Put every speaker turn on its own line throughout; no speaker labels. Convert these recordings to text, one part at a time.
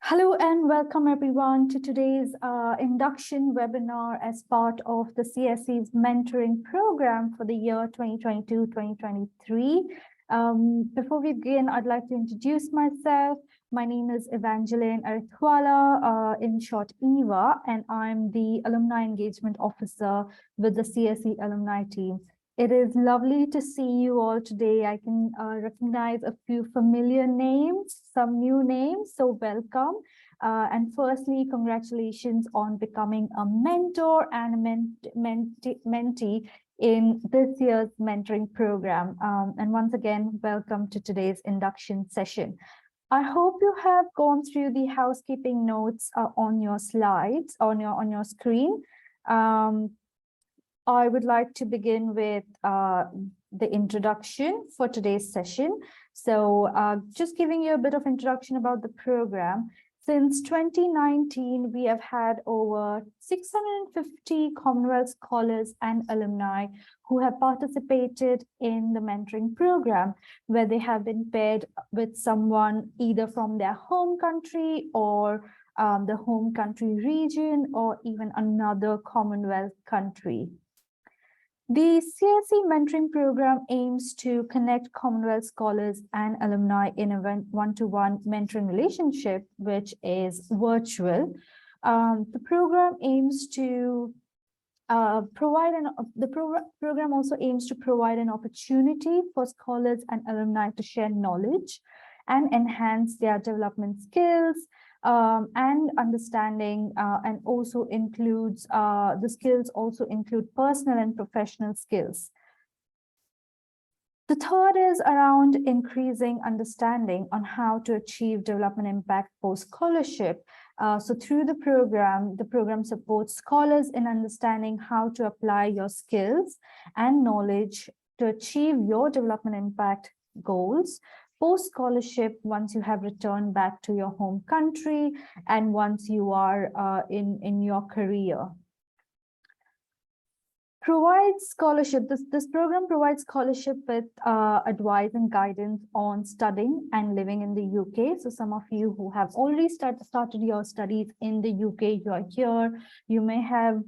Hello and welcome everyone to today's induction webinar as part of the CSC's mentoring program for the year 2022-2023. Before we begin, I'd like to introduce myself. My name is Evangeline Arithwala, in short EVA, and I'm the Alumni Engagement Officer with the CSC Alumni Team. It is lovely to see you all today. I can recognize a few familiar names, some new names, so welcome. And firstly, congratulations on becoming a mentor and a mentee in this year's mentoring program. And once again, welcome to today's induction session. I hope you have gone through the housekeeping notes on your slides, on your screen. I would like to begin with the introduction for today's session. So just giving you a bit of introduction about the program. Since 2019, we have had over 650 Commonwealth scholars and alumni who have participated in the mentoring program, where they have been paired with someone either from their home country or the home country region or even another Commonwealth country. The CSC Mentoring Program aims to connect Commonwealth scholars and alumni in a one-to-one mentoring relationship, which is virtual. The program aims to program also aims to provide an opportunity for scholars and alumni to share knowledge and enhance their development skills and understanding, and also includes the skills also include personal and professional skills. The third is around increasing understanding on how to achieve development impact post-scholarship. So through the program supports scholars in understanding how to apply your skills and knowledge to achieve your development impact goals post-scholarship, once you have returned back to your home country and once you are in your career. Provides scholarship. This program provides scholarship with advice and guidance on studying and living in the UK. So some of you who have already started your studies in the UK, you are here. You may have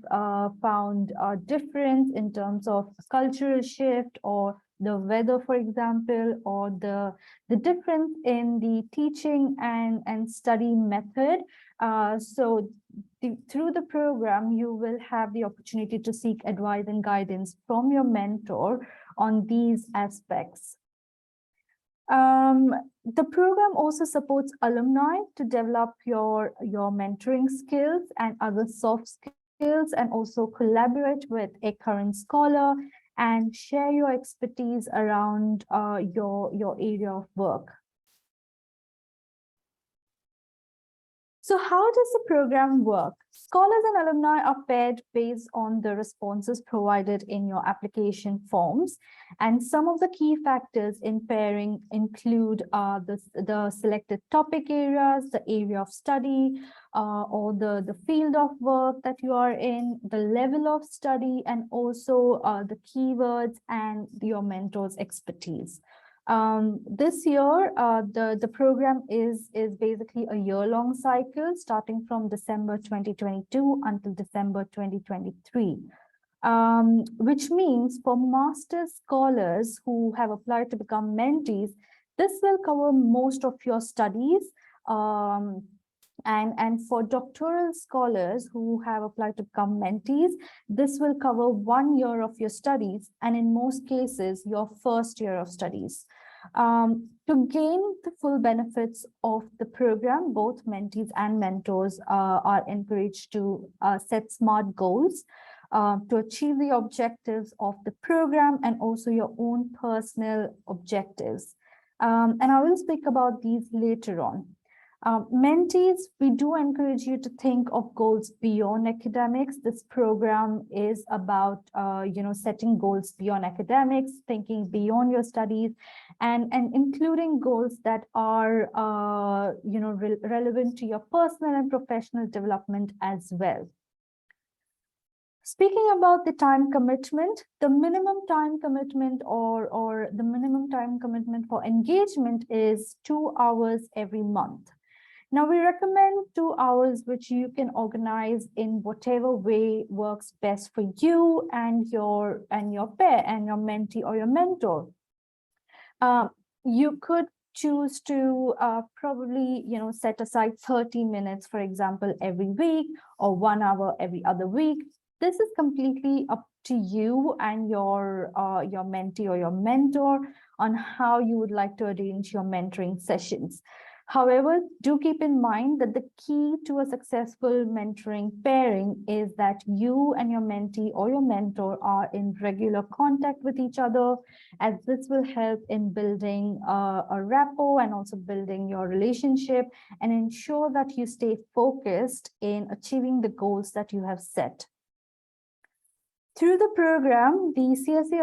found a difference in terms of cultural shift or the weather, for example, or the difference in the teaching and study method. Through the program, you will have the opportunity to seek advice and guidance from your mentor on these aspects. The program also supports alumni to develop your mentoring skills and other soft skills, and also collaborate with a current scholar and share your expertise around your area of work. So how does the program work? Scholars and alumni are paired based on the responses provided in your application forms. And some of the key factors in pairing include the selected topic areas, the area of study, or the field of work that you are in, the level of study, and also the keywords and your mentor's expertise. This year, the program is basically a year-long cycle starting from December 2022 until December 2023, which means for master's scholars who have applied to become mentees, this will cover most of your studies. And for doctoral scholars who have applied to become mentees, this will cover 1 year of your studies, and in most cases, your first year of studies. To gain the full benefits of the program, both mentees and mentors are encouraged to set SMART goals to achieve the objectives of the program and also your own personal objectives. And I will speak about these later on. Mentees, we do encourage you to think of goals beyond academics. This program is about, setting goals beyond academics, thinking beyond your studies, and including goals that are, relevant to your personal and professional development as well. Speaking about the time commitment, the minimum time commitment or the minimum time commitment for engagement is 2 hours every month. Now, we recommend 2 hours, which you can organize in whatever way works best for you and your pair and your mentee or your mentor. You could choose to probably, set aside 30 minutes, for example, every week, or 1 hour every other week. This is completely up to you and your mentee or your mentor on how you would like to arrange your mentoring sessions. However, do keep in mind that the key to a successful mentoring pairing is that you and your mentee or your mentor are in regular contact with each other, as this will help in building a rapport and also building your relationship, and ensure that you stay focused in achieving the goals that you have set. Through the program, the CSC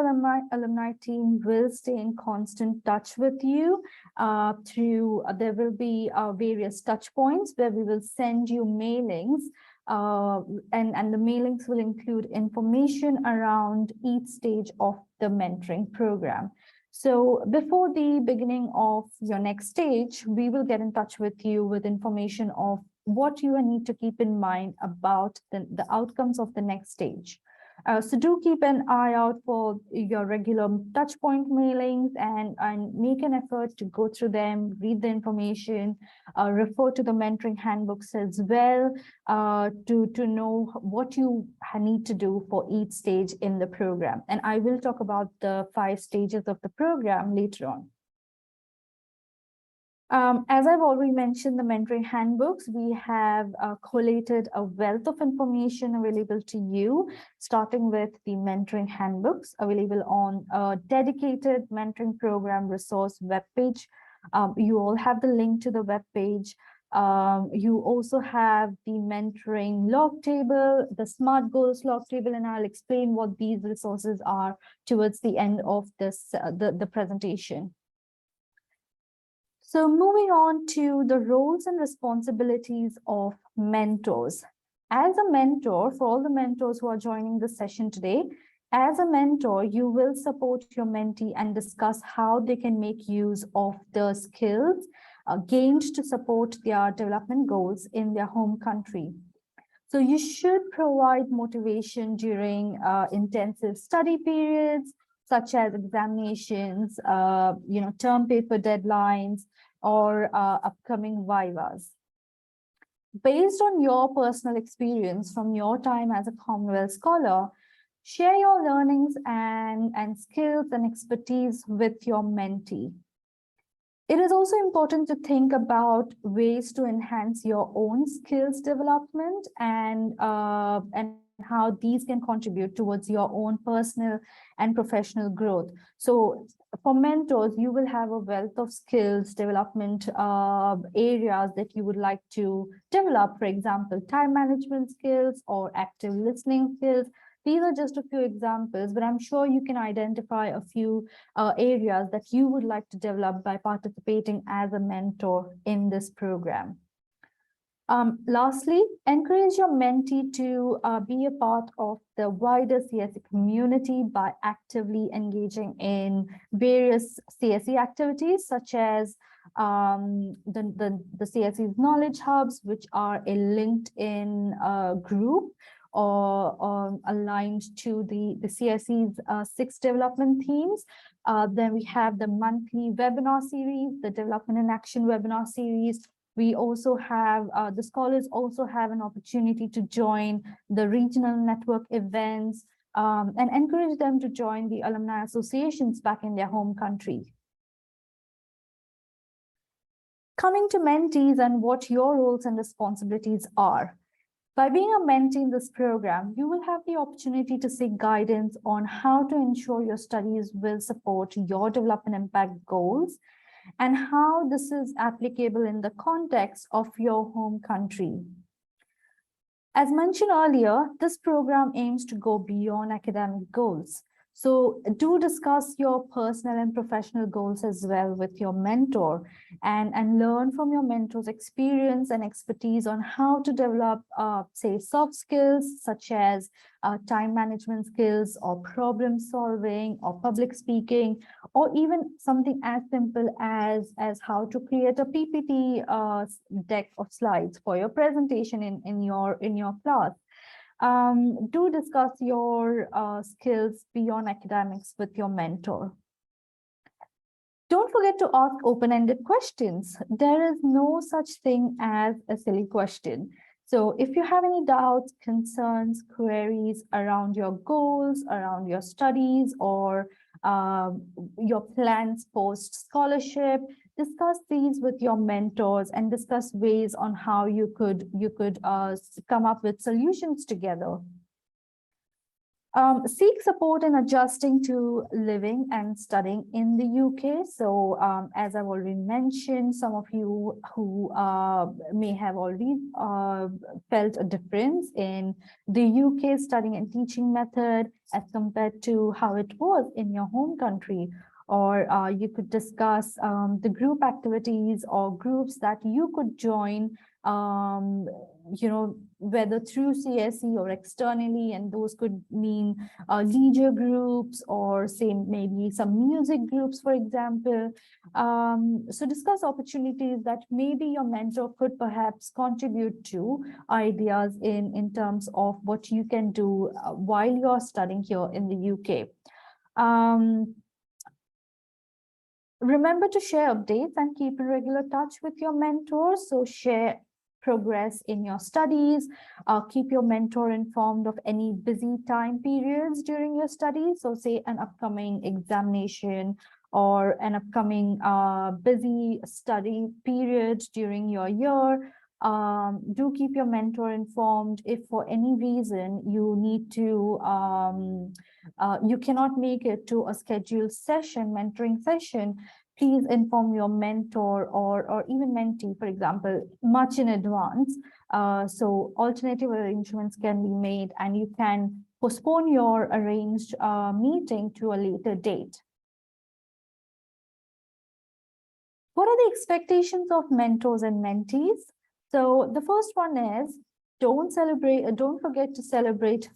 Alumni Team will stay in constant touch with you. There will be various touch points where we will send you mailings, and the mailings will include information around each stage of the mentoring program. So before the beginning of your next stage, we will get in touch with you with information of what you need to keep in mind about the outcomes of the next stage. So do keep an eye out for your regular touchpoint mailings, and make an effort to go through them, read the information, refer to the mentoring handbooks as well, to know what you need to do for each stage in the program. And I will talk about the 5 stages of the program later on. As I've already mentioned, the mentoring handbooks, we have collated a wealth of information available to you, starting with the mentoring handbooks available on a dedicated mentoring program resource webpage. You all have the link to the webpage. You also have the mentoring log table, the SMART goals log table, and I'll explain what these resources are towards the end of this the presentation. So moving on to the roles and responsibilities of mentors. As a mentor, for all the mentors who are joining the session today, as a mentor, you will support your mentee and discuss how they can make use of the skills gained to support their development goals in their home country. So you should provide motivation during intensive study periods, such as examinations, term paper deadlines, or upcoming vivas. Based on your personal experience from your time as a Commonwealth Scholar, share your learnings and skills and expertise with your mentee. It is also important to think about ways to enhance your own skills development and how these can contribute towards your own personal and professional growth. So for mentors, you will have a wealth of skills development areas that you would like to develop, for example, time management skills or active listening skills. These are just a few examples, but I'm sure you can identify a few areas that you would like to develop by participating as a mentor in this program. Lastly, encourage your mentee to be a part of the wider CSC community by actively engaging in various CSC activities, such as the CSC's knowledge hubs, which are a LinkedIn group or aligned to the CSC's 6 development themes. Then we have the monthly webinar series, the Development in Action webinar series. We also have, the scholars also have an opportunity to join the regional network events and encourage them to join the alumni associations back in their home country. Coming to mentees and what your roles and responsibilities are. By being a mentee in this program, you will have the opportunity to seek guidance on how to ensure your studies will support your development impact goals and how this is applicable in the context of your home country. As mentioned earlier, this program aims to go beyond academic goals. So do discuss your personal and professional goals as well with your mentor, and learn from your mentor's experience and expertise on how to develop, say, soft skills such as time management skills or problem solving or public speaking, or even something as simple as how to create a PPT deck of slides for your presentation in your class. Do discuss your skills beyond academics with your mentor. Don't forget to ask open-ended questions. There is no such thing as a silly question. So if you have any doubts, concerns, queries around your goals, around your studies, or your plans post-scholarship, discuss these with your mentors and discuss ways on how you could come up with solutions together. Seek support in adjusting to living and studying in the UK. So as I've already mentioned, some of you who may have already felt a difference in the UK studying and teaching method as compared to how it was in your home country. Or you could discuss the group activities or groups that you could join, whether through CSC or externally, and those could mean leisure groups or say maybe some music groups, for example. So discuss opportunities that maybe your mentor could perhaps contribute to, ideas in terms of what you can do while you're studying here in the UK. Remember to share updates and keep in regular touch with your mentors. So share progress in your studies, keep your mentor informed of any busy time periods during your studies. So say an upcoming examination or an upcoming busy study period during your year. Do keep your mentor informed. If for any reason you need to, you cannot make it to a scheduled session, mentoring session, please inform your mentor or even mentee, for example, much in advance. So alternative arrangements can be made and you can postpone your arranged meeting to a later date. What are the expectations of mentors and mentees? So the first one is don't forget to celebrate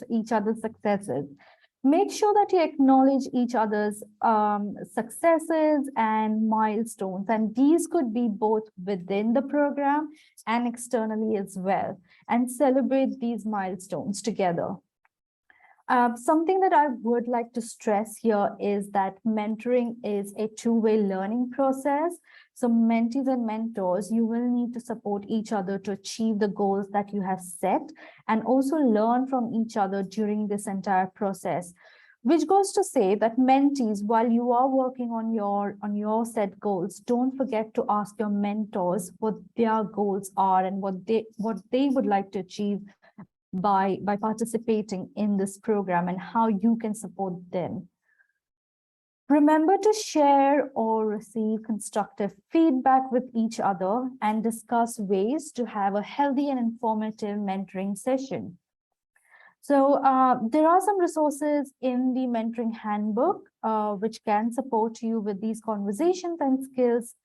each other's successes. Make sure that you acknowledge each other's successes and milestones, and these could be both within the program and externally as well, and celebrate these milestones together. Something that I would like to stress here is that mentoring is a two-way learning process. So mentees and mentors, you will need to support each other to achieve the goals that you have set and also learn from each other during this entire process. Which goes to say that mentees, while you are working on your set goals, don't forget to ask your mentors what their goals are and what they would like to achieve by participating in this program and how you can support them. Remember to share or receive constructive feedback with each other and discuss ways to have a healthy and informative mentoring session. So there are some resources in the mentoring handbook which can support you with these conversations and skills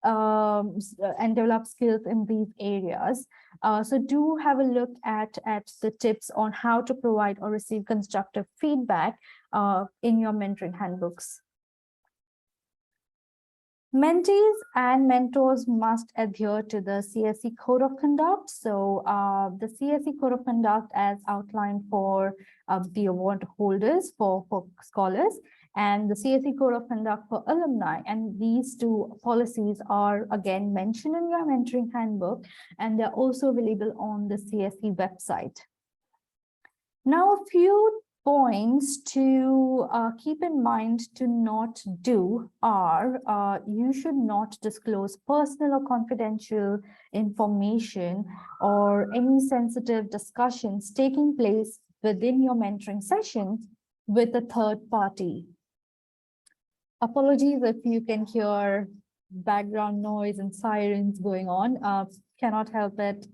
and develop skills in these areas. So do have a look at the tips on how to provide or receive constructive feedback in your mentoring handbooks. Mentees and mentors must adhere to the CSC Code of Conduct. So the CSC Code of Conduct as outlined for the award holders for scholars, and the CSC Code of Conduct for alumni. And these two policies are again mentioned in your mentoring handbook, and they're also available on the CSC website. Now, a few points to keep in mind to not do are you should not disclose personal or confidential information or any sensitive discussions taking place within your mentoring session with a third party. Apologies if you can hear background noise and sirens going on. Cannot help it.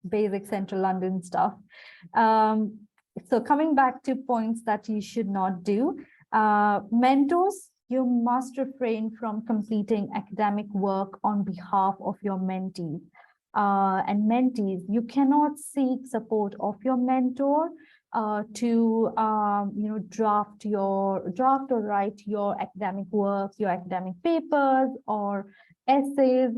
Basic central London stuff. So coming back to points that you should not do, mentors, you must refrain from completing academic work on behalf of your mentees. And mentees, you cannot seek support of your mentor to draft or write your academic work, your academic papers or essays.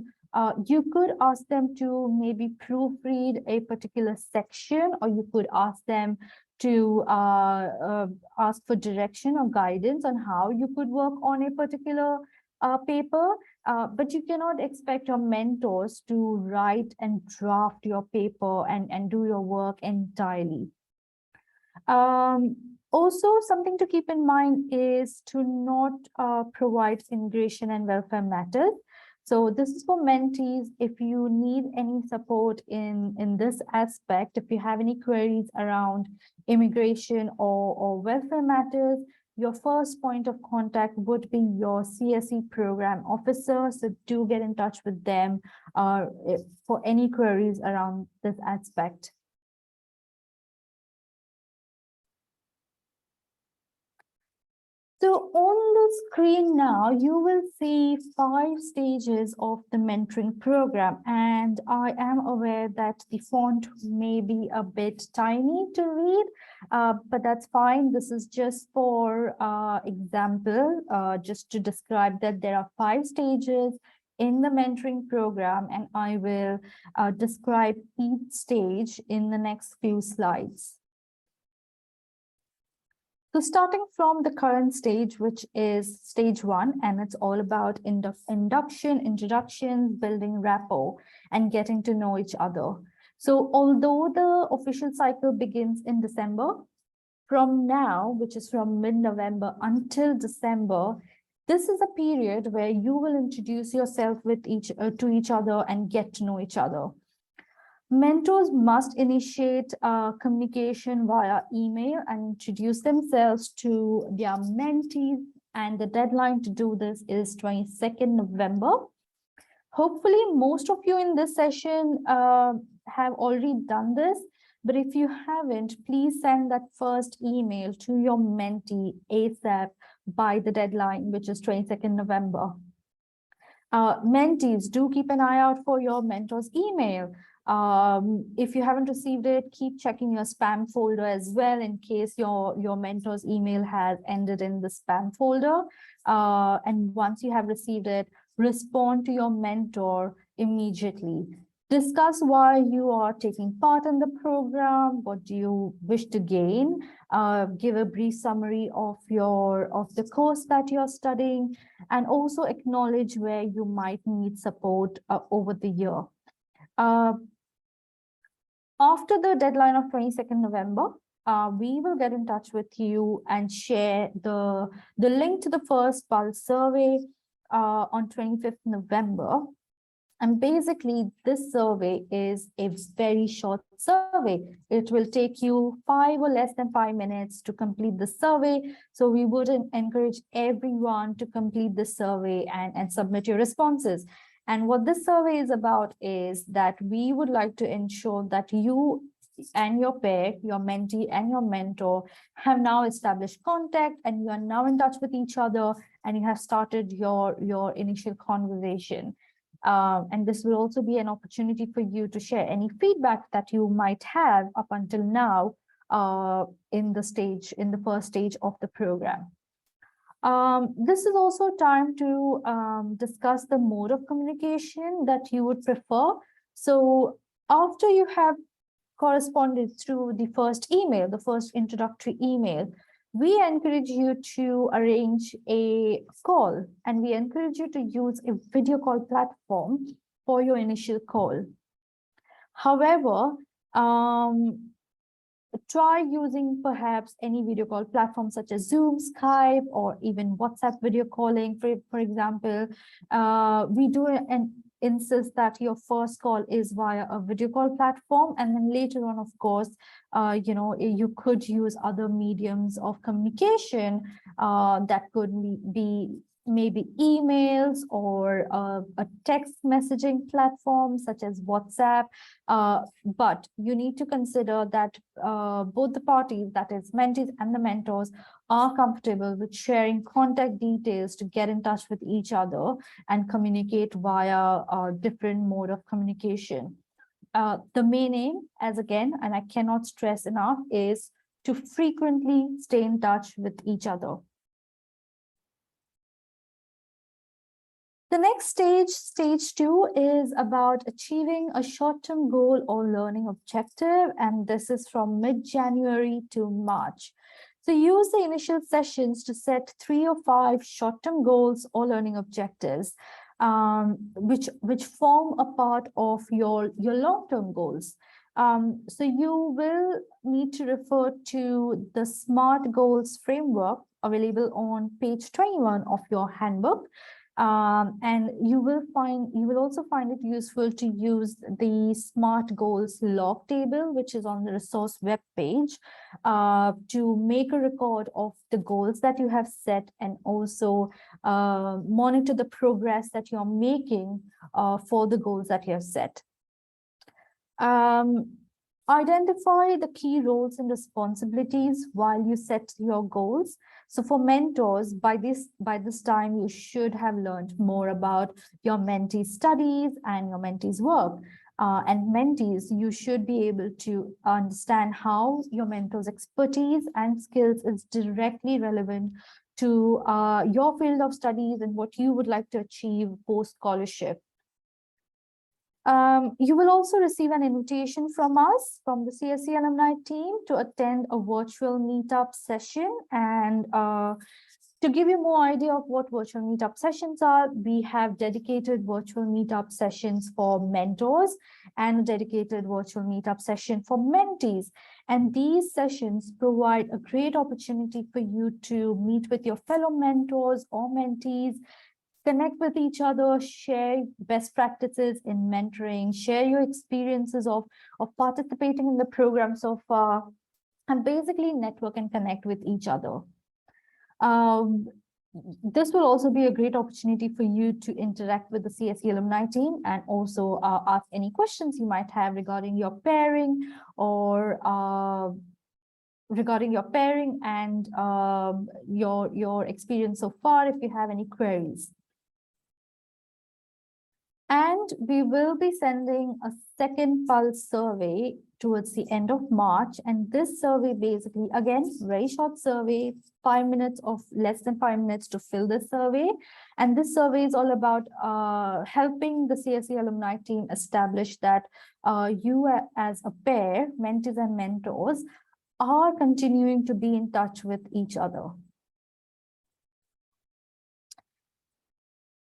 You could ask them to maybe proofread a particular section, or you could ask them to ask for direction or guidance on how you could work on a particular paper, but you cannot expect your mentors to write and draft your paper and do your work entirely. Also, something to keep in mind is to not provide immigration and welfare matters. So this is for mentees. If you need any support in this aspect, if you have any queries around immigration or welfare matters, your first point of contact would be your CSC program officer. So do get in touch with them for any queries around this aspect. So on the screen now, you will see 5 stages of the mentoring program, and I am aware that the font may be a bit tiny to read, but that's fine. This is just for example, just to describe that there are 5 stages in the mentoring program, and I will describe each stage in the next few slides. So starting from the current stage, which is stage 1, and it's all about induction, introductions, building rapport, and getting to know each other. So although the official cycle begins in December, from now, which is from mid-November until December, this is a period where you will introduce yourself with to each other and get to know each other. Mentors must initiate communication via email and introduce themselves to their mentees, and the deadline to do this is 22nd November. Hopefully, most of you in this session have already done this, but if you haven't, please send that first email to your mentee ASAP by the deadline, which is 22nd November. Mentees, do keep an eye out for your mentor's email. If you haven't received it, keep checking your spam folder as well in case your mentor's email has ended in the spam folder. And once you have received it, respond to your mentor immediately. Discuss why you are taking part in the program, what do you wish to gain, give a brief summary of the course that you're studying, and also acknowledge where you might need support over the year. After the deadline of 22nd November, we will get in touch with you and share the link to the first pulse survey on 25th November. And basically, this survey is a very short survey. It will take you 5 or less than 5 minutes to complete the survey. So we would encourage everyone to complete the survey and submit your responses. And what this survey is about is that we would like to ensure that you and your pair, your mentee and your mentor, have now established contact and you are now in touch with each other and you have started your initial conversation. And this will also be an opportunity for you to share any feedback that you might have up until now in the first stage of the program. This is also time to discuss the mode of communication that you would prefer. So after you have corresponded through the first email, the first introductory email, we encourage you to arrange a call, and we encourage you to use a video call platform for your initial call. However, try using perhaps any video call platform such as Zoom, Skype, or even WhatsApp video calling, for example. We do insist that your first call is via a video call platform, and then later on, of course, you could use other mediums of communication that could be maybe emails or a text messaging platform such as WhatsApp. But you need to consider that both the parties, that is mentees and the mentors, are comfortable with sharing contact details to get in touch with each other and communicate via a different mode of communication. The main aim, as again, and I cannot stress enough, is to frequently stay in touch with each other. The next stage, stage 2, is about achieving a short-term goal or learning objective, and this is from mid-January to March. So use the initial sessions to set 3 or 5 short-term goals or learning objectives, which form a part of your long-term goals. So you will need to refer to the SMART Goals framework available on page 21 of your handbook. And you will also find it useful to use the SMART Goals log table, which is on the resource web page, to make a record of the goals that you have set and also monitor the progress that you're making for the goals that you have set. Identify the key roles and responsibilities while you set your goals. So for mentors, by this time, you should have learned more about your mentees' studies and your mentees' work. And mentees, you should be able to understand how your mentor's expertise and skills is directly relevant to your field of studies and what you would like to achieve post-scholarship. You will also receive an invitation from us, from the CSC Alumni Team, to attend a virtual meetup session. And to give you more idea of what virtual meetup sessions are, we have dedicated virtual meetup sessions for mentors and a dedicated virtual meetup session for mentees. And these sessions provide a great opportunity for you to meet with your fellow mentors or mentees, connect with each other, share best practices in mentoring, share your experiences of participating in the program so far, and basically network and connect with each other. This will also be a great opportunity for you to interact with the CSC Alumni Team and also ask any questions you might have regarding your pairing or and your experience so far, if you have any queries. And we will be sending a second pulse survey towards the end of March. And this survey basically, again, very short survey, 5 minutes of less than 5 minutes to fill this survey. And this survey is all about helping the CSC Alumni Team establish that you as a pair, mentees and mentors, are continuing to be in touch with each other.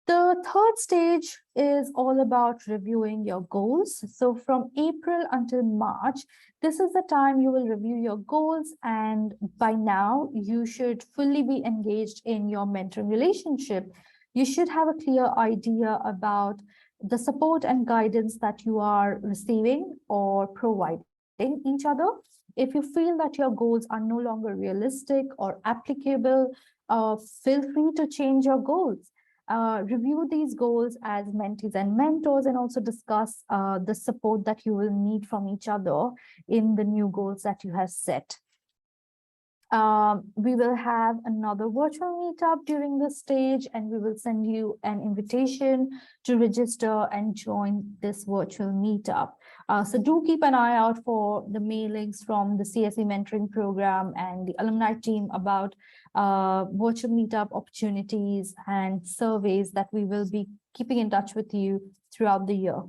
The third stage is all about reviewing your goals. So from April until March, this is the time you will review your goals, and by now you should fully be engaged in your mentoring relationship. You should have a clear idea about the support and guidance that you are receiving or providing each other. If you feel that your goals are no longer realistic or applicable, feel free to change your goals. Review these goals as mentees and mentors, and also discuss the support that you will need from each other in the new goals that you have set. We will have another virtual meetup during this stage, and we will send you an invitation to register and join this virtual meetup. So do keep an eye out for the mailings from the CSC Mentoring Program and the Alumni Team about virtual meetup opportunities and surveys that we will be keeping in touch with you throughout the year.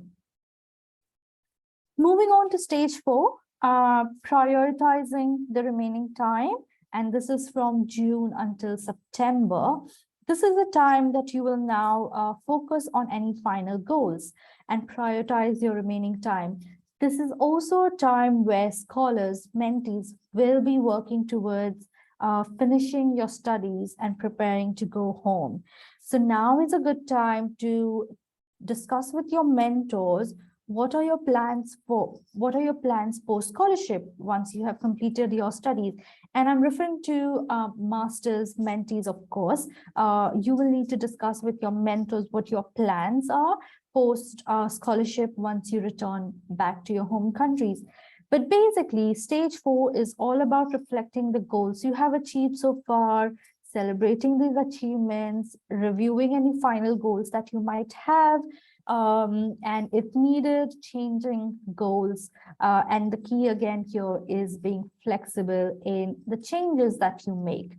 Moving on to stage 4, prioritizing the remaining time. And this is from June until September. This is the time that you will now focus on any final goals and prioritize your remaining time. This is also a time where scholars, mentees will be working towards finishing your studies and preparing to go home. So now is a good time to discuss with your mentors what are your plans post-scholarship once you have completed your studies? And I'm referring to masters, mentees, of course. You will need to discuss with your mentors what your plans are post scholarship once you return back to your home countries. But basically, stage 4 is all about reflecting the goals you have achieved so far, celebrating these achievements, reviewing any final goals that you might have, and if needed, changing goals. And the key again here is being flexible in the changes that you make.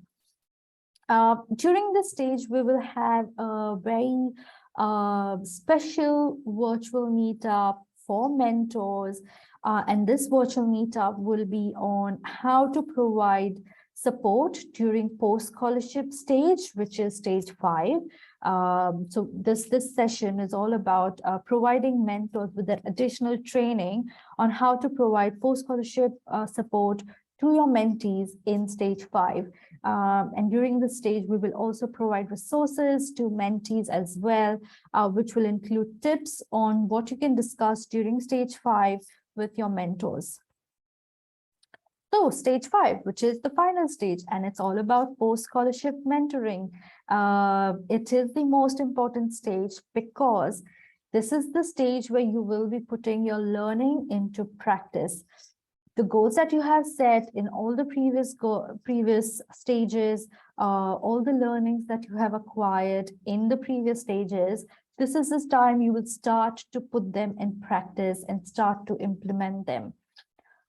During this stage, we will have a very special virtual meetup for mentors. And this virtual meetup will be on how to provide support during post-scholarship stage, which is stage 5. So this session is all about providing mentors with that additional training on how to provide post-scholarship support to your mentees in stage 5. And during this stage, we will also provide resources to mentees as well, which will include tips on what you can discuss during stage 5 with your mentors. So stage 5, which is the final stage, and it's all about post-scholarship mentoring. It is the most important stage because this is the stage where you will be putting your learning into practice. The goals that you have set in all the previous stages, all the learnings that you have acquired in the previous stages, this is the time you will start to put them in practice and start to implement them.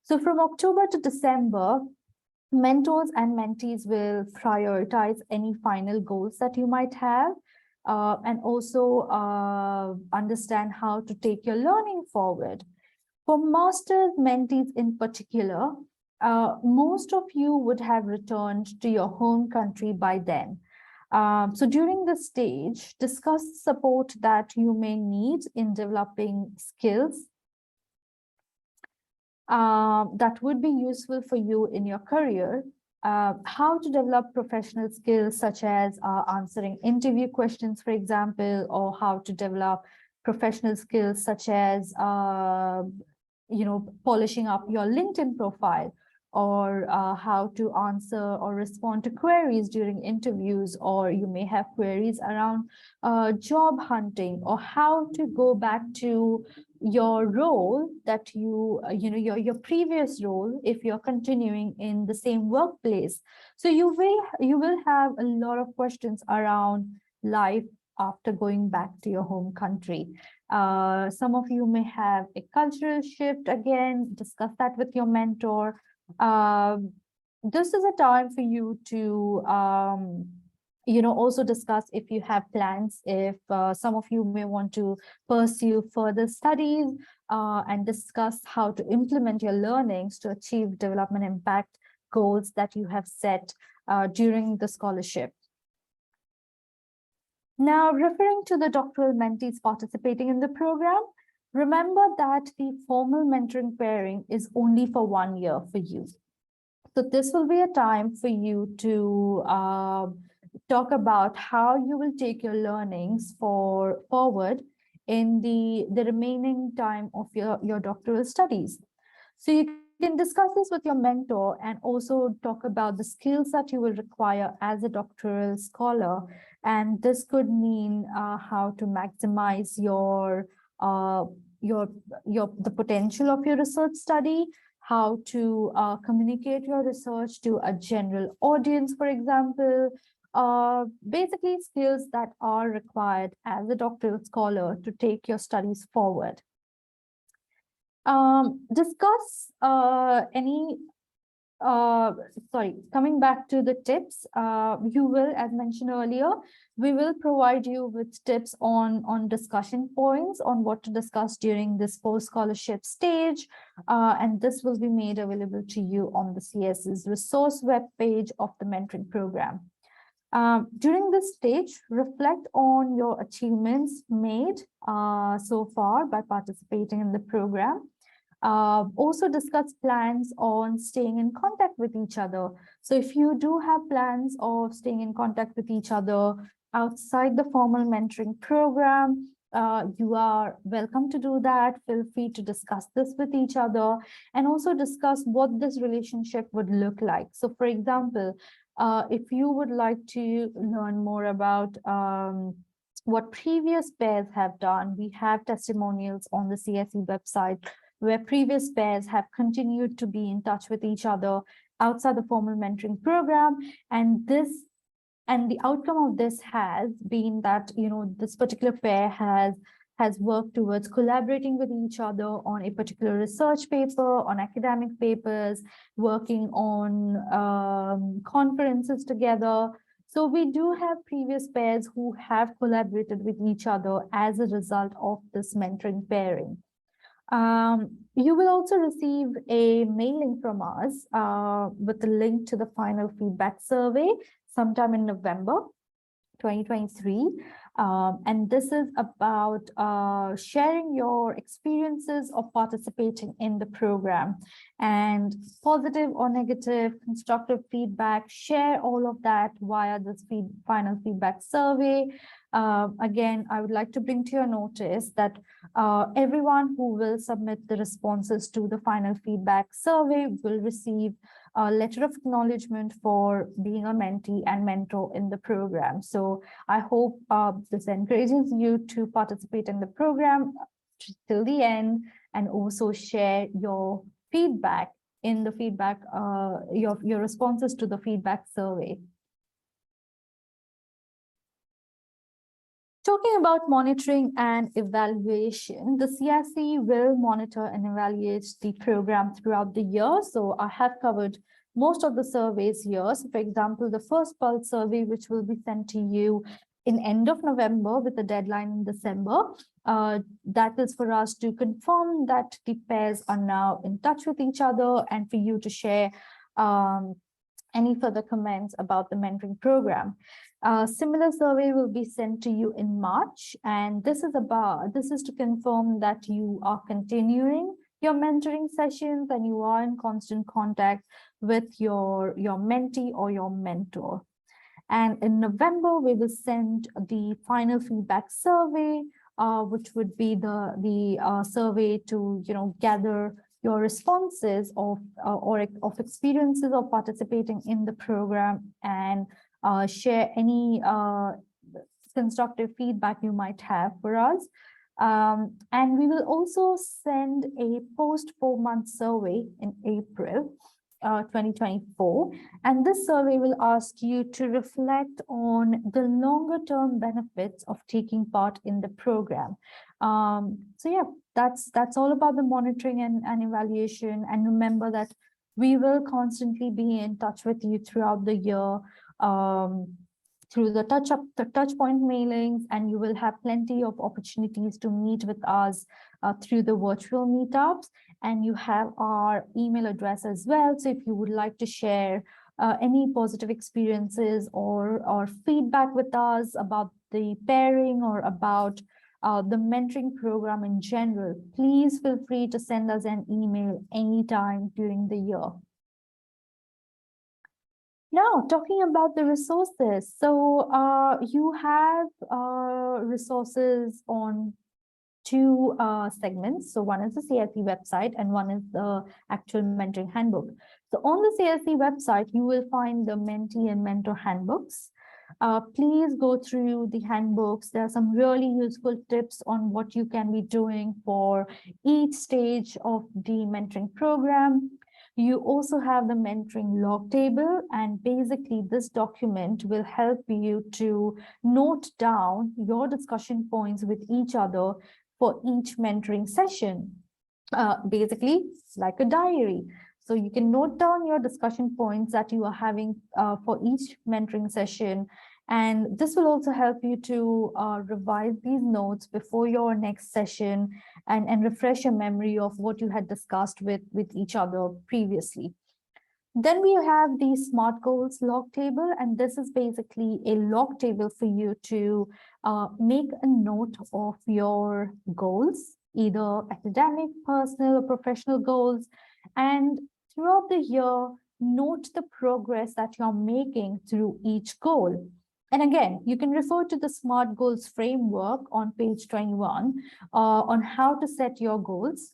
So from October to December, mentors and mentees will prioritize any final goals that you might have, and also understand how to take your learning forward. For masters, mentees in particular, most of you would have returned to your home country by then. So during this stage, discuss support that you may need in developing skills that would be useful for you in your career, how to develop professional skills such as answering interview questions, for example, or how to develop professional skills such as polishing up your LinkedIn profile, or how to answer or respond to queries during interviews, or you may have queries around job hunting, or how to go back to your role that your previous role if you're continuing in the same workplace. So you will have a lot of questions around life after going back to your home country. Some of you may have a cultural shift. Again, discuss that with your mentor. This is a time for you to also discuss if you have plans, if some of you may want to pursue further studies, and discuss how to implement your learnings to achieve development impact goals that you have set during the scholarship. Now, referring to the doctoral mentees participating in the program, remember that the formal mentoring pairing is only for 1 year for you. So this will be a time for you to talk about how you will take your learnings forward in the remaining time of your doctoral studies. So you can discuss this with your mentor and also talk about the skills that you will require as a doctoral scholar. And this could mean how to maximize the potential of your research study, how to communicate your research to a general audience, for example, basically skills that are required as a doctoral scholar to take your studies forward. Discuss coming back to the tips, you will, as mentioned earlier, we will provide you with tips on discussion points on what to discuss during this post-scholarship stage, and this will be made available to you on the CSC's resource webpage of the mentoring program. During this stage, reflect on your achievements made so far by participating in the program. Also discuss plans on staying in contact with each other. So if you do have plans of staying in contact with each other outside the formal mentoring program, you are welcome to do that. Feel free to discuss this with each other and also discuss what this relationship would look like. So for example, if you would like to learn more about what previous pairs have done, we have testimonials on the CSC website where previous pairs have continued to be in touch with each other outside the formal mentoring program. And the outcome of this has been that, this particular pair has worked towards collaborating with each other on a particular research paper, on academic papers, working on conferences together. So we do have previous pairs who have collaborated with each other as a result of this mentoring pairing. You will also receive a mailing from us with a link to the final feedback survey sometime in November 2023. And this is about sharing your experiences of participating in the program, and positive or negative, constructive feedback, share all of that via this final feedback survey. Again, I would like to bring to your notice that everyone who will submit the responses to the final feedback survey will receive a letter of acknowledgement for being a mentee and mentor in the program. So I hope this encourages you to participate in the program till the end and also share your feedback in the feedback, your responses to the feedback survey. Talking about monitoring and evaluation, the CSC will monitor and evaluate the program throughout the year. So I have covered most of the surveys here. So for example, the first pulse survey, which will be sent to you in end of November with a deadline in December, that is for us to confirm that the pairs are now in touch with each other and for you to share any further comments about the mentoring program. Similar survey will be sent to you in March, and this is to confirm that you are continuing your mentoring sessions and you are in constant contact with your mentee or your mentor. And in November, we will send the final feedback survey, which would be the survey to gather your responses of experiences of participating in the program and share any constructive feedback you might have for us. And we will also send a post 4-month survey in April 2024. And this survey will ask you to reflect on the longer term benefits of taking part in the program. So yeah, that's all about the monitoring and evaluation. And remember that we will constantly be in touch with you throughout the year through the touch point mailings, and you will have plenty of opportunities to meet with us through the virtual meetups. And you have our email address as well. So if you would like to share any positive experiences or feedback with us about the pairing or about the mentoring program in general, please feel free to send us an email anytime during the year. Now, talking about the resources. So you have resources on 2 segments. So one is the CSC website and one is the actual mentoring handbook. So on the CSC website, you will find the mentee and mentor handbooks. Please go through the handbooks. There are some really useful tips on what you can be doing for each stage of the mentoring program. You also have the mentoring log table, and basically this document will help you to note down your discussion points with each other for each mentoring session, basically like a diary. So you can note down your discussion points that you are having for each mentoring session. And this will also help you to revise these notes before your next session and refresh your memory of what you had discussed with each other previously. Then we have the SMART goals log table, and this is basically a log table for you to make a note of your goals, either academic, personal, or professional goals. And throughout the year, note the progress that you're making through each goal. And again, you can refer to the SMART goals framework on page 21 on how to set your goals.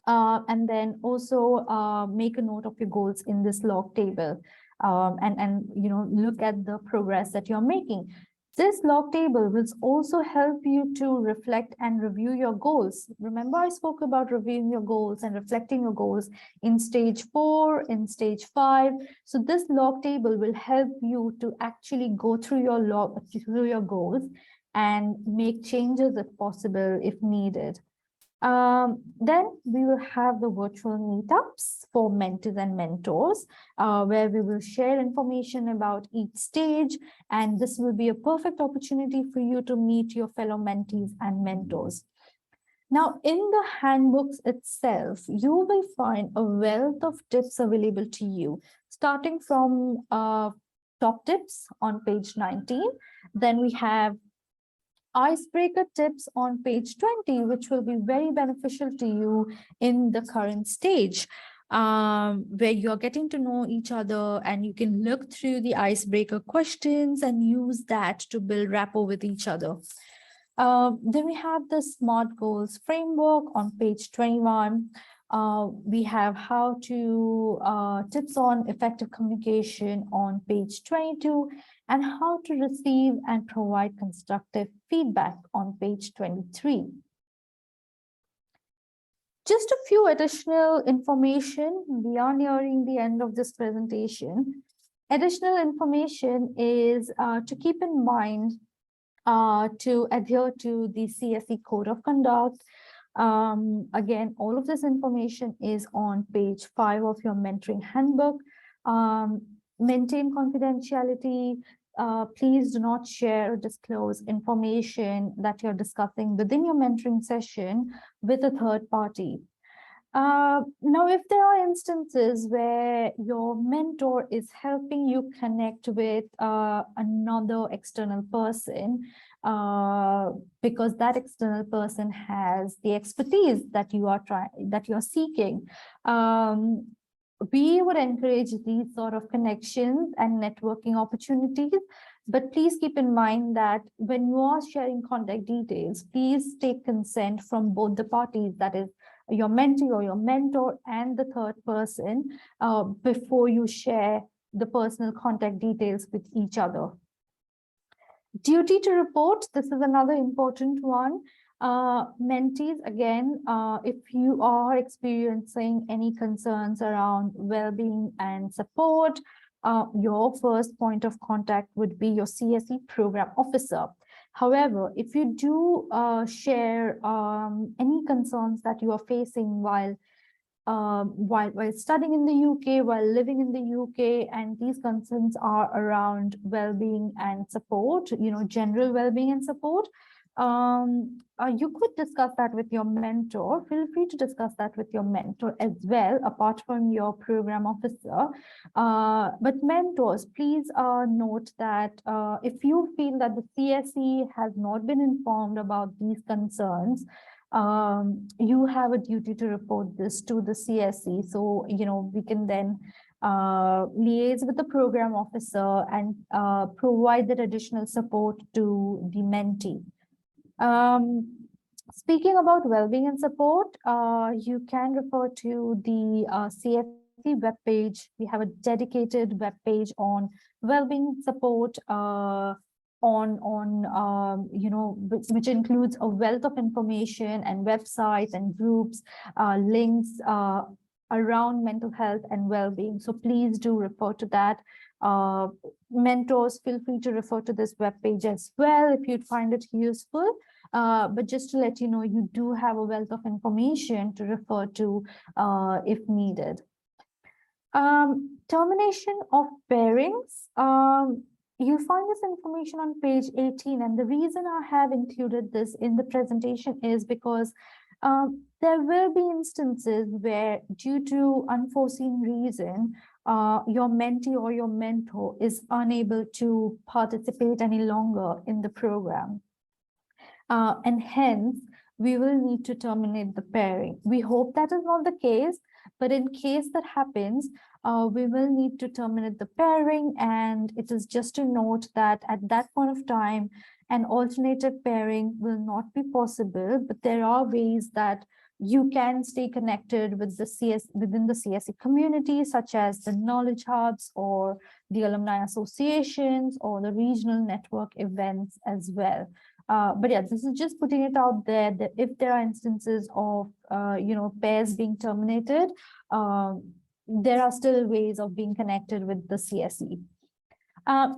And then also make a note of your goals in this log table, and look at the progress that you're making. This log table will also help you to reflect and review your goals. Remember, I spoke about reviewing your goals and reflecting your goals in stage 4, in stage 5. So this log table will help you to actually go through your goals and make changes if possible, if needed. Then we will have the virtual meetups for mentees and mentors, where we will share information about each stage, and this will be a perfect opportunity for you to meet your fellow mentees and mentors. Now, in the handbooks itself, you will find a wealth of tips available to you, starting from top tips on page 19. Then we have icebreaker tips on page 20, which will be very beneficial to you in the current stage, where you're getting to know each other, and you can look through the icebreaker questions and use that to build rapport with each other. Then we have the SMART goals framework on page 21. We have how to tips on effective communication on page 22, and how to receive and provide constructive feedback on page 23. Just a few additional information. We are nearing the end of this presentation. Additional information is to keep in mind to adhere to the CSC Code of Conduct. Again, all of this information is on page 5 of your mentoring handbook. Maintain confidentiality. Please do not share or disclose information that you're discussing within your mentoring session with a third party. Now, if there are instances where your mentor is helping you connect with another external person, because that external person has the expertise that you're seeking, we would encourage these sort of connections and networking opportunities. But please keep in mind that when you are sharing contact details, please take consent from both the parties, that is your mentee or your mentor and the third person, before you share the personal contact details with each other. Duty to report, this is another important one. Mentees, again, if you are experiencing any concerns around well-being and support, your first point of contact would be your CSC program officer. However, if you do share any concerns that you are facing while studying in the UK, while living in the UK, and these concerns are around well-being and support, general well-being and support, you could discuss that with your mentor. Feel free to discuss that with your mentor as well, apart from your program officer. But mentors, please note that if you feel that the CSE has not been informed about these concerns, you have a duty to report this to the CSE. So, we can then liaise with the program officer and provide that additional support to the mentee. Speaking about well-being and support, you can refer to the CSC webpage. We have a dedicated webpage on well-being support, which includes a wealth of information and websites and groups, links around mental health and well-being. So please do refer to that. Mentors, feel free to refer to this webpage as well if you'd find it useful. But just to let you know, you do have a wealth of information to refer to if needed. Termination of pairings. You'll find this information on page 18. And the reason I have included this in the presentation is because there will be instances where, due to unforeseen reason, your mentee or your mentor is unable to participate any longer in the program. And hence, we will need to terminate the pairing. We hope that is not the case, But in case that happens, we will need to terminate the pairing, and it is just to note that at that point of time, an alternative pairing will not be possible, but there are ways that you can stay connected with within the CSC community, such as the knowledge hubs or the alumni associations or the regional network events as well. But yeah, this is just putting it out there that if there are instances of pairs being terminated, there are still ways of being connected with the CSE.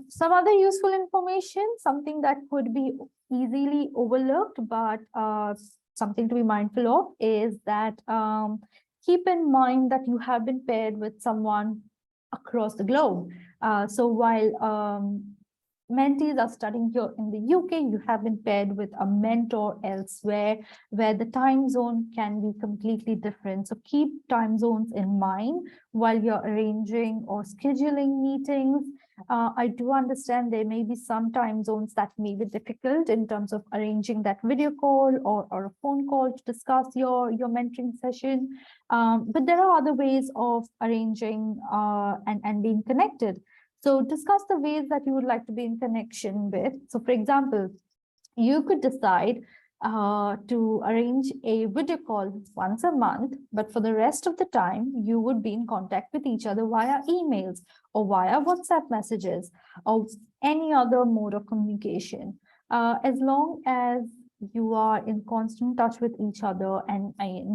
Some other useful information, something that could be easily overlooked, but something to be mindful of, is that keep in mind that you have been paired with someone across the globe. So while mentees are studying here in the UK, you have been paired with a mentor elsewhere, where the time zone can be completely different. So keep time zones in mind while you're arranging or scheduling meetings. I do understand there may be some time zones that may be difficult in terms of arranging that video call or a phone call to discuss your mentoring session. But there are other ways of arranging and being connected. So discuss the ways that you would like to be in connection with. So for example, you could decide to arrange a video call once a month, but for the rest of the time, you would be in contact with each other via emails or via WhatsApp messages or any other mode of communication. As long as you are in constant touch with each other and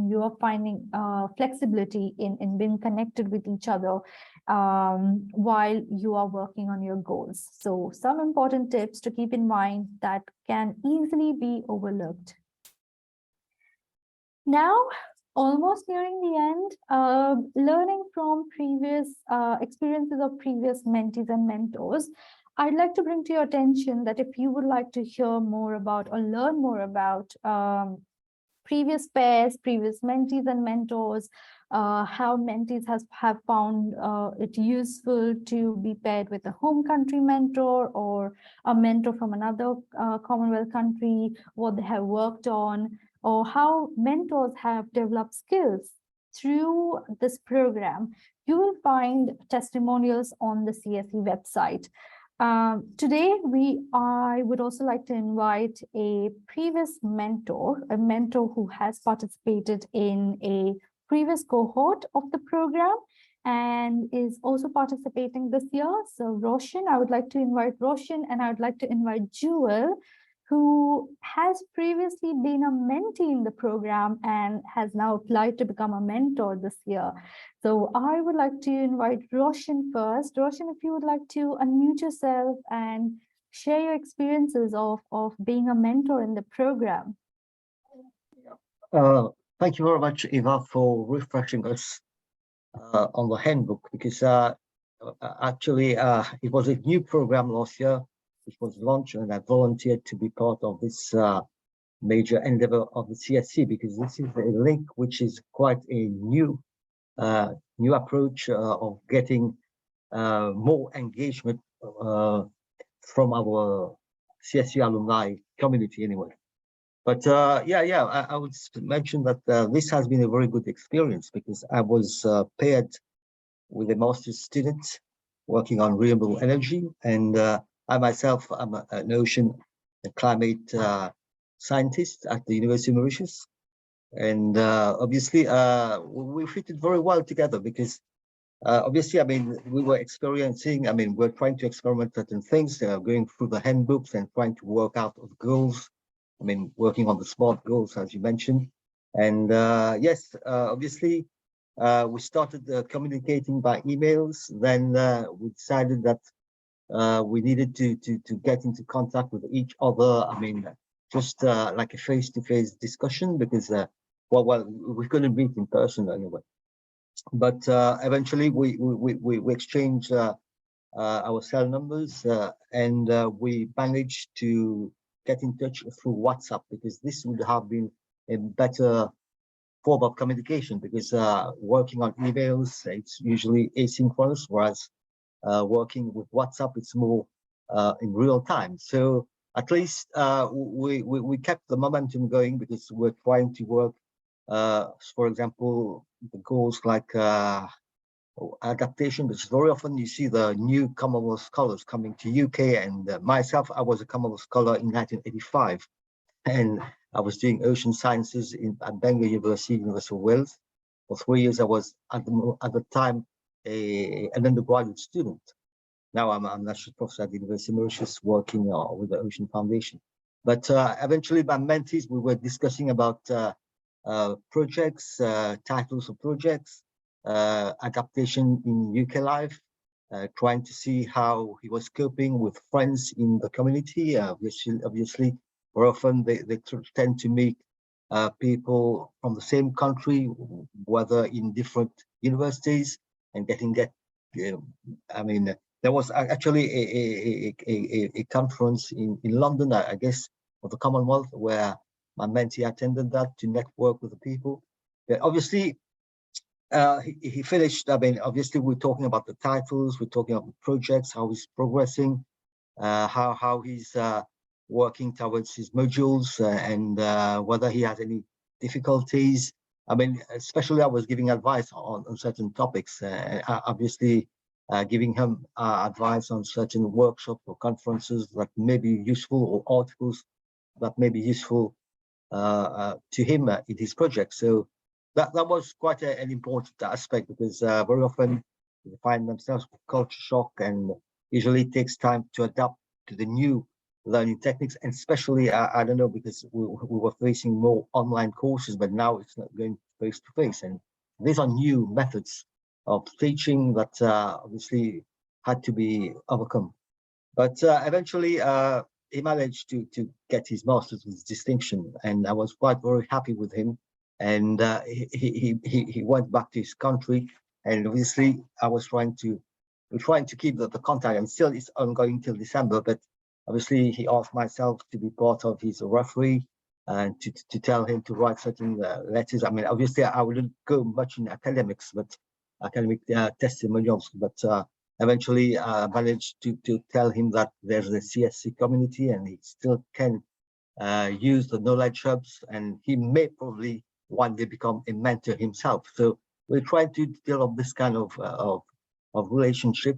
you are finding flexibility in being connected with each other while you are working on your goals. So some important tips to keep in mind that can easily be overlooked. Now, almost nearing the end, learning from previous experiences of previous mentees and mentors, I'd like to bring to your attention that if you would like to hear more about or learn more about previous pairs, previous mentees and mentors, how mentees have found it useful to be paired with a home country mentor or a mentor from another Commonwealth country, what they have worked on, or how mentors have developed skills through this program, you will find testimonials on the CSE website. Today, I would also like to invite a previous mentor, a mentor who has participated in a previous cohort of the program and is also participating this year. So Roshan, I would like to invite Roshan, and I would like to invite Jewel, who has previously been a mentee in the program and has now applied to become a mentor this year. So I would like to invite Roshan first. Roshan, if you would like to unmute yourself and share your experiences of being a mentor in the program.
Thank you very much, Eva, for refreshing us on the handbook, because actually it was a new program last year. It was launched, and I volunteered to be part of this major endeavor of the CSC, because this is a link which is quite a new approach of getting more engagement from our CSC alumni community anyway. But I would mention that this has been a very good experience, because I was paired with a master's student working on renewable energy, and I myself am an ocean and climate scientist at the University of Mauritius. And obviously, we fitted very well together, because obviously, I mean, we were experiencing, I mean, we're trying to experiment certain things, going through the handbooks and trying to work out of goals. I mean, working on the SMART goals, as you mentioned. And yes, obviously, we started communicating by emails. Then we decided that we needed to get into contact with each other. I mean, just like a face-to-face discussion, because well, we couldn't meet in person anyway. But eventually, we exchanged our cell numbers, and we managed to get in touch through WhatsApp, because this would have been a better form of communication, because working on emails, it's usually asynchronous, whereas working with WhatsApp, it's more in real time. So at least we kept the momentum going, because we're trying to work For example, the goals like adaptation, which very often you see the new Commonwealth scholars coming to UK, and myself, I was a Commonwealth scholar in 1985, and I was doing ocean sciences at Bangor University, University of Wales. For 3 years, I was at the time an undergraduate student. Now I'm an associate professor at the University of Mauritius, working with the Ocean Foundation. But eventually, by mentees, we were discussing about projects, titles of projects, adaptation in UK life, trying to see how he was coping with friends in the community. Obviously, very often they tend to meet people from the same country, whether in different universities, and I mean, there was actually a conference in London, I guess, of the Commonwealth, where my mentee attended that to network with the people. But obviously, he finished. I mean, obviously, we're talking about the titles, we're talking about the projects, how he's progressing, how he's working towards his modules, and whether he has any difficulties. I mean, especially I was giving advice on certain topics, obviously giving him advice on certain workshops or conferences that may be useful, or articles that may be useful to him in his project. So that was quite an important aspect, because very often they find themselves with culture shock, and usually it takes time to adapt to the new learning techniques. And especially, I don't know, because we were facing more online courses, but now it's not going face to face. And these are new methods of teaching that obviously had to be overcome. But eventually, he managed to get his master's with distinction, and I was quite very happy with him. And he went back to his country, and obviously we're trying to keep the contact, and still it's ongoing till December. But obviously he asked myself to be part of his referee, and to tell him to write certain letters. I mean, obviously I wouldn't go much in academics, but academic testimonials, but eventually managed to tell him that there's a CSC community, and he still can use the knowledge hubs, and he may probably one day become a mentor himself. So we're trying to develop this kind of relationship.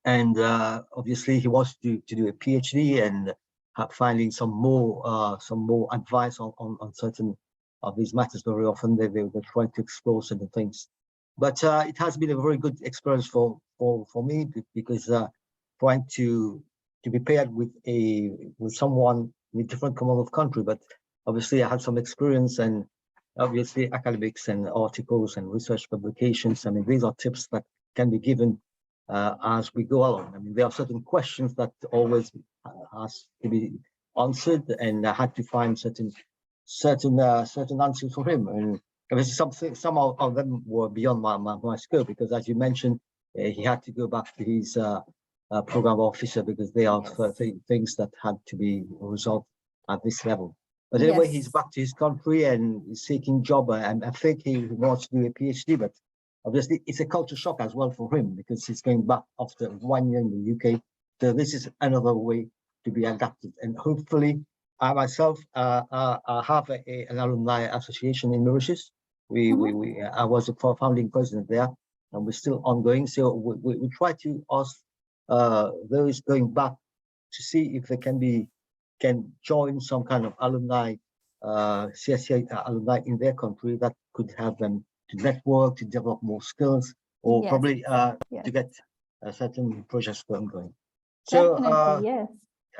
And obviously he wants to do a PhD, and finding some more advice on certain of these matters. Very often they're trying to explore certain things. But it has been a very good experience for me, because trying to be paired with someone in a different Commonwealth country. But obviously I had some experience, and obviously academics and articles and research publications. I mean, these are tips that can be given as we go along. I mean, there are certain questions that always has to be answered, and I had to find certain answers for him. And obviously some of them were beyond my scope, because as you mentioned, he had to go back to his program officer, because they are things that had to be resolved at this level. But anyway, he's back to his country and he's seeking job, and I think he wants to do a PhD. But obviously it's a culture shock as well for him, because he's going back after 1 year in the UK. So this is another way to be adapted, and hopefully I myself I have an alumni association in Mauritius. I was a founding president there, and we're still ongoing. So we try to ask those going back to see if they can join some kind of alumni, CSC alumni in their country, that could help them to network, to develop more skills, or probably to get certain projects ongoing. So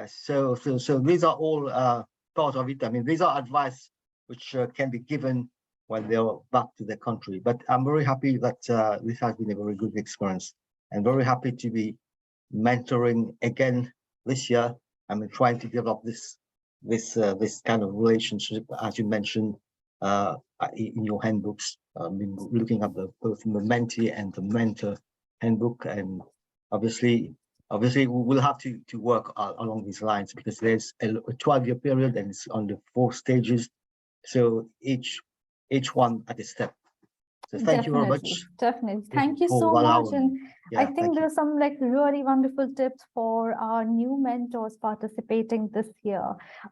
so these are all part of it. I mean, these are advice which can be given when they're back to their country. But I'm very happy that this has been a very good experience, and very happy to be mentoring again this year. I'm trying to develop this kind of relationship, as you mentioned in your handbooks. Looking at both the mentee and the mentor handbook, and obviously we will have to work along these lines, because there's a 12-year period, and it's on the 4 stages. So each one at a step. So thank you very much.
Definitely. Thank you
for
so much. And
Yeah,
I think there's some like really wonderful tips for our new mentors participating this year.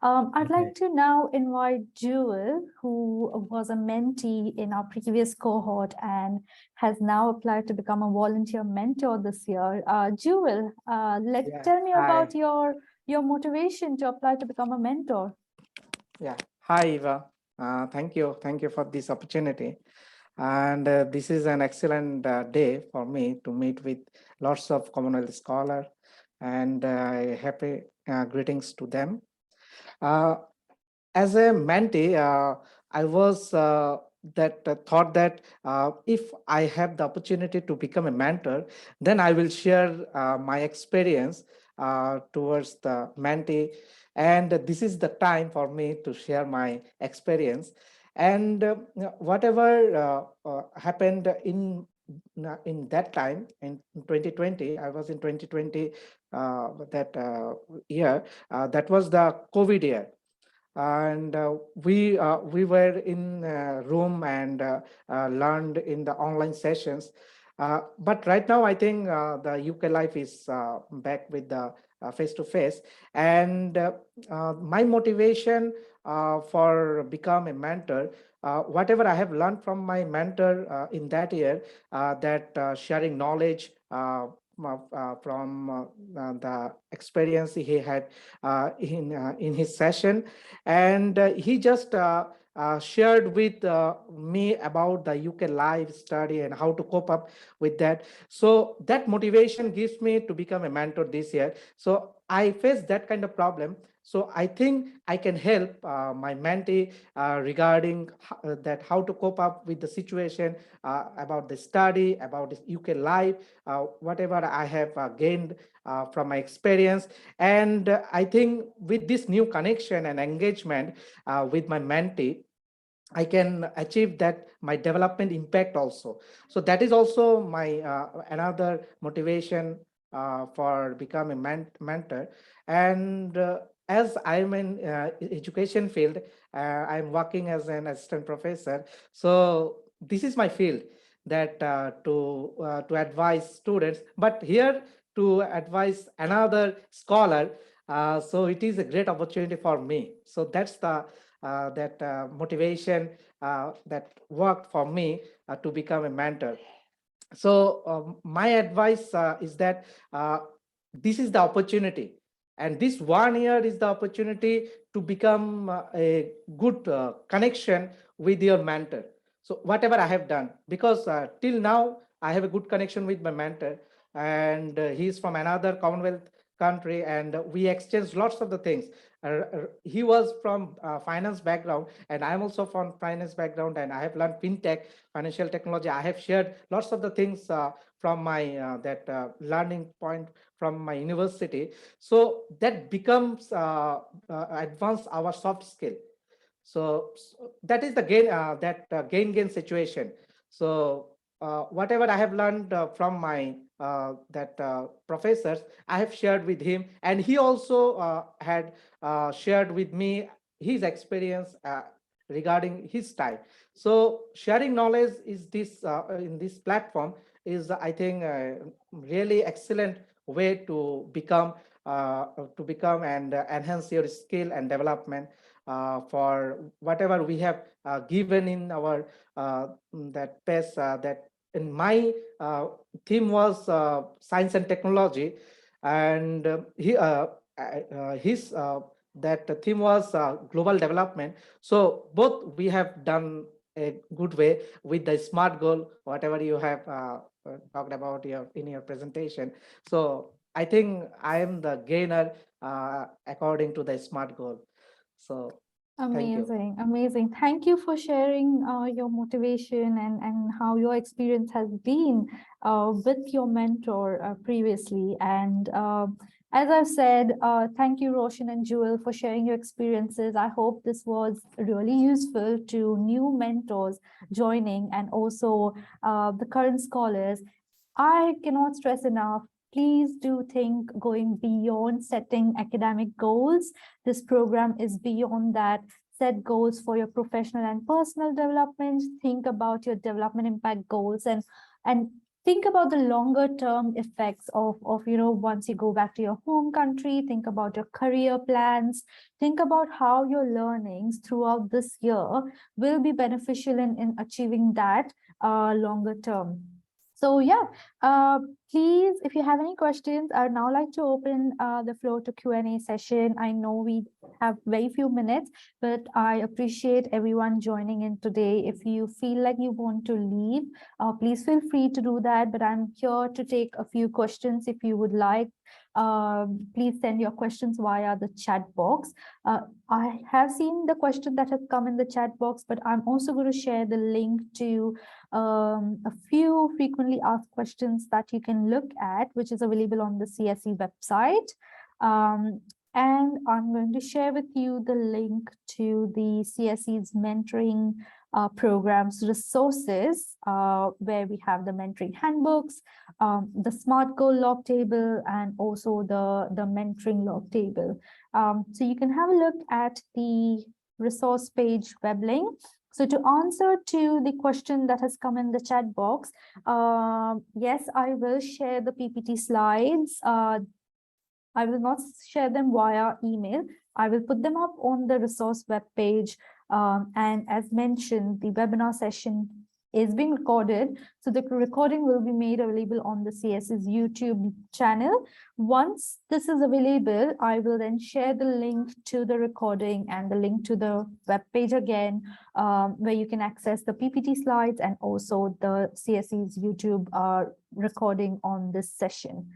I'd like to now invite Jewel, who was a mentee in our previous cohort and has now applied to become a volunteer mentor this year. Jewel, tell me about your motivation to apply to become a mentor.
Yeah. Hi, Eva. Thank you. Thank you for this opportunity. And this is an excellent day for me to meet with lots of Commonwealth scholars, and happy greetings to them. As a mentee, I was thought that if I have the opportunity to become a mentor, then I will share my experience towards the mentee. And this is the time for me to share my experience. And whatever happened in that time in 2020, I was in 2020 that year. That was the COVID year, and we were in room and learned in the online sessions. But right now, I think the UK life is back with the face-to-face. And my motivation for become a mentor, whatever I have learned from my mentor in that year, that sharing knowledge from the experience he had in his session, and he just shared with me about the UK life study and how to cope up with that. So that motivation gives me to become a mentor this year. So I faced that kind of problem. So I think I can help my mentee regarding that how to cope up with the situation, about the study, about this UK life, whatever I have gained from my experience. And I think with this new connection and engagement with my mentee, I can achieve that my development impact also. So that is also my another motivation for becoming a mentor. And as I'm in education field, I'm working as an assistant professor. So this is my field, that to advise students, but here to advise another scholar. So it is a great opportunity for me. So that's the motivation that worked for me to become a mentor. So my advice is that this is the opportunity, and this 1 year is the opportunity to become a good connection with your mentor. So whatever I have done, because till now I have a good connection with my mentor, and he's from another Commonwealth country, and we exchanged lots of the things. He was from finance background, and I'm also from finance background, and I have learned fintech, financial technology. I have shared lots of the things from my that learning point from my university. So that becomes advance our soft skill. So that is the gain situation. So whatever I have learned from my professors, I have shared with him, and he also had shared with me his experience regarding his time. So sharing knowledge is this in this platform is, I think, really excellent way to become and enhance your skill and development for whatever we have given in our that PES. That in my theme was science and technology, and his that theme was global development. So both we have done a good way with the SMART goal, whatever you have talked about in your presentation. So I think I am the gainer according to the SMART goal. So
amazing, amazing. Thank you for sharing your motivation and how your experience has been with your mentor previously. And as I've said, thank you, Roshan and Jewel, for sharing your experiences. I hope this was really useful to new mentors joining, and also the current scholars. I cannot stress enough, please do think going beyond setting academic goals. This program is beyond that. set goals for your professional and personal development, think about your development impact goals, and think about the longer term effects of once you go back to your home country, think about your career plans, think about how your learnings throughout this year will be beneficial in achieving that longer term. So yeah, please, if you have any questions, I'd now like to open the floor to Q&A session. I know we have very few minutes, but I appreciate everyone joining in today. If you feel like you want to leave, please feel free to do that, but I'm here to take a few questions if you would like. Please send your questions via the chat box. I have seen the question that has come in the chat box, but I'm also going to share the link to a few frequently asked questions that you can look at, which is available on the CSC website. And I'm going to share with you the link to the CSC's mentoring programs resources, where we have the mentoring handbooks, the SMART goal log table, and also the mentoring log table. So you can have a look at the resource page web link. So to answer to the question that has come in the chat box, yes, I will share the PPT slides. I will not share them via email. I will put them up on the resource web page. And as mentioned, the webinar session is being recorded. So the recording will be made available on the CSC's YouTube channel. Once this is available, I will then share the link to the recording and the link to the web page again, where you can access the PPT slides and also the CSC's YouTube recording on this session.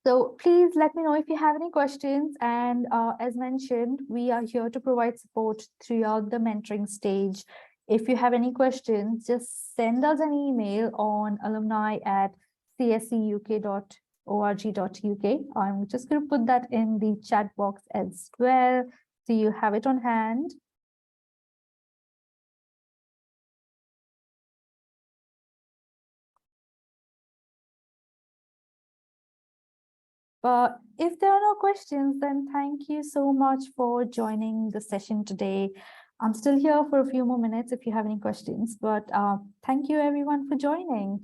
So please let me know if you have any questions. And as mentioned, we are here to provide support throughout the mentoring stage. If you have any questions, just send us an email on alumni@cscuk.org.uk. I'm just going to put that in the chat box as well, so you have it on hand. But if there are no questions, then thank you so much for joining the session today. I'm still here for a few more minutes if you have any questions, but thank you everyone for joining.